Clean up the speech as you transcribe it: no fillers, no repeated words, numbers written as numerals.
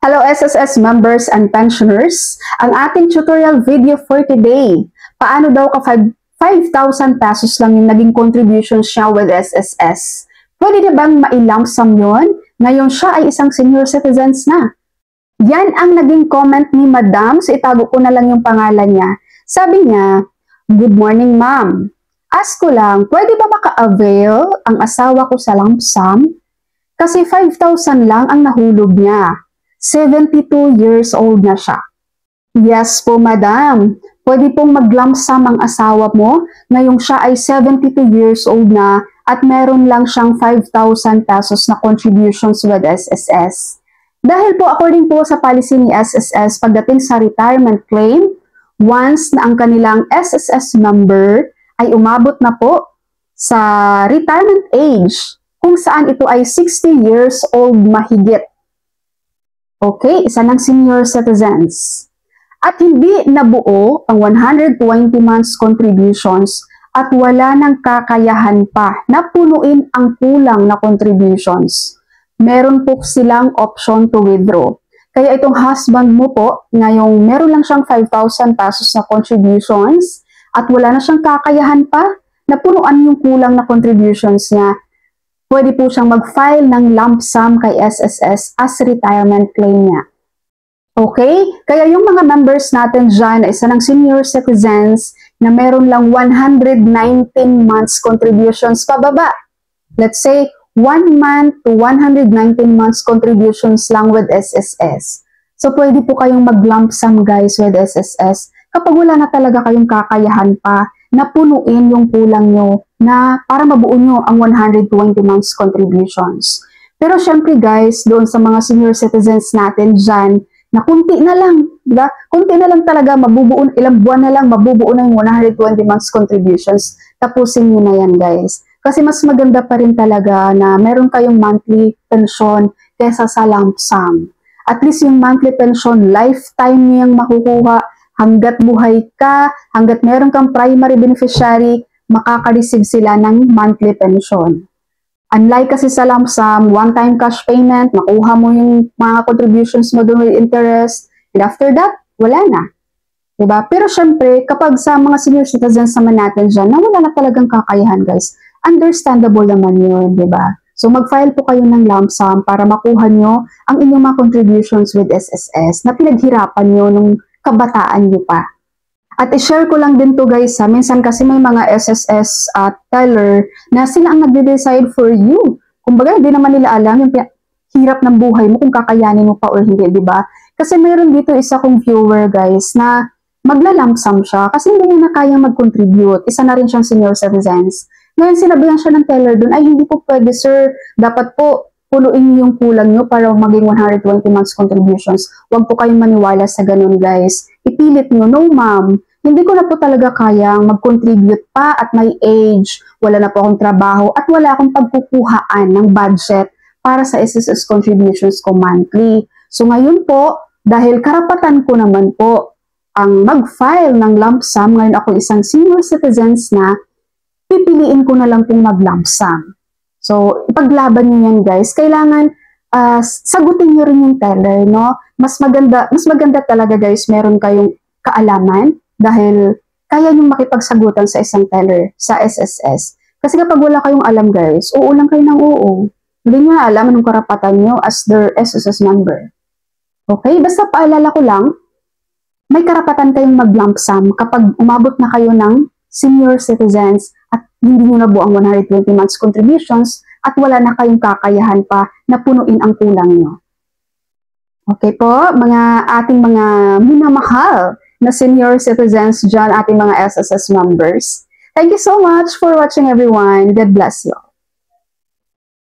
Hello SSS members and pensioners. Ang ating tutorial video for today, paano daw kapag 5,000 pesos lang yung naging contribution siya with SSS? Pwede na bang ma-lump sum yun? Ngayon siya ay isang senior citizens na. Yan ang naging comment ni Madam, so itago ko na lang yung pangalan niya. Sabi niya, "Good morning ma'am. Ask ko lang, pwede ba maka-avail ang asawa ko sa lump sum? Kasi 5,000 lang ang nahulog niya. 72 years old na siya." Yes po, madam. Pwede pong mag-lump sum ang asawa mo ngayong siya ay 72 years old na at meron lang siyang 5,000 pesos na contributions with SSS. Dahil po according po sa policy ni SSS pagdating sa retirement claim, once na ang kanilang SSS member ay umabot na po sa retirement age, kung saan ito ay 60 years old mahigit. Okay, isa ng senior citizens. At hindi nabuo ang 120 months contributions at wala nang kakayahan pa na punuin ang kulang na contributions. Meron po silang option to withdraw. Kaya itong husband mo po, ngayong meron lang siyang 5,000 pesos na contributions at wala na siyang kakayahan pa na punuan yung kulang na contributions niya, pwede po siyang mag-file ng lump sum kay SSS as retirement claim niya. Okay? Kaya yung mga members natin dyan na isa ng senior citizens na meron lang 119 months contributions pababa. Let's say, 1 month to 119 months contributions lang with SSS. So, pwede po kayong mag-lump sum guys with SSS kapag wala na talaga kayong kakayahan pa na punuin yung kulang nyo na para mabuo nyo ang 120 months contributions. Pero syempre guys, doon sa mga senior citizens natin dyan, na kunti na lang, diba? Kunti na lang talaga, mabubuo, ilang buwan na lang, mabubuo na yung 120 months contributions. Tapusin nyo na yan guys. Kasi mas maganda pa rin talaga na meron kayong monthly pension kesa sa lump sum. At least yung monthly pension, lifetime niyang makukuha. Hanggat buhay ka, hanggat meron kang primary beneficiary, makaka-receive sila ng monthly pension. Unlike kasi sa lump sum, one-time cash payment, nakuha mo yung mga contributions mo doon with interest, and after that, wala na. Diba? Pero syempre, kapag sa mga senior citizens naman natin dyan, na wala na talagang kakayahan guys, understandable naman yun, diba? So mag-file po kayo ng lump sum para makuha nyo ang inyong mga contributions with SSS na pinaghirapan nyo nung kabataan nyo pa. At i-share ko lang din to guys, minsan kasi may mga SSS teller na sila ang nagde-decide for you. Kumbaga, hindi naman nila alam yung hirap ng buhay mo kung kakayanin mo pa or hindi, di ba? Kasi mayroon dito isa kong viewer guys na magla-lump sum siya kasi hindi niya na kayang mag-contribute. Isa na rin siyang senior citizens. Ngayon sinabihan siya ng teller doon, ay hindi po pwede sir, dapat po punuin niyo yung kulang niyo para maging 120 months contributions. Huwag po kayong maniwala sa ganun guys. Ipilit niyo, no ma'am, hindi ko na po talaga kayang mag-contribute pa at my age. Wala na po akong trabaho at wala akong pagkukuhaan ng budget para sa SSS contributions ko monthly. So ngayon po, dahil karapatan ko naman po ang mag-file ng lump sum, ngayon ako isang senior citizens na, pipiliin ko na lang pong mag-lump sum. So, ipaglaban niyo yan guys. Kailangan sagutin niyo rin yung teller, no? Mas maganda talaga guys, meron kayong kaalaman dahil kaya niyong makipagsagutan sa isang teller sa SSS. Kasi kapag wala kayong alam guys, oo lang kayo ng oo. Hindi niyo alam anong karapatan niyo as their SSS member. Okay? Basta paalala ko lang, may karapatan kayong mag-lump sum kapag umabot na kayo ng senior citizens at hindi nyo nabuo ang 120 months contributions at wala na kayong kakayahan pa na punuin ang kulang nyo. Okay po, ating mga minamahal na senior citizens dyan, ating mga SSS members. Thank you so much for watching everyone. God bless you.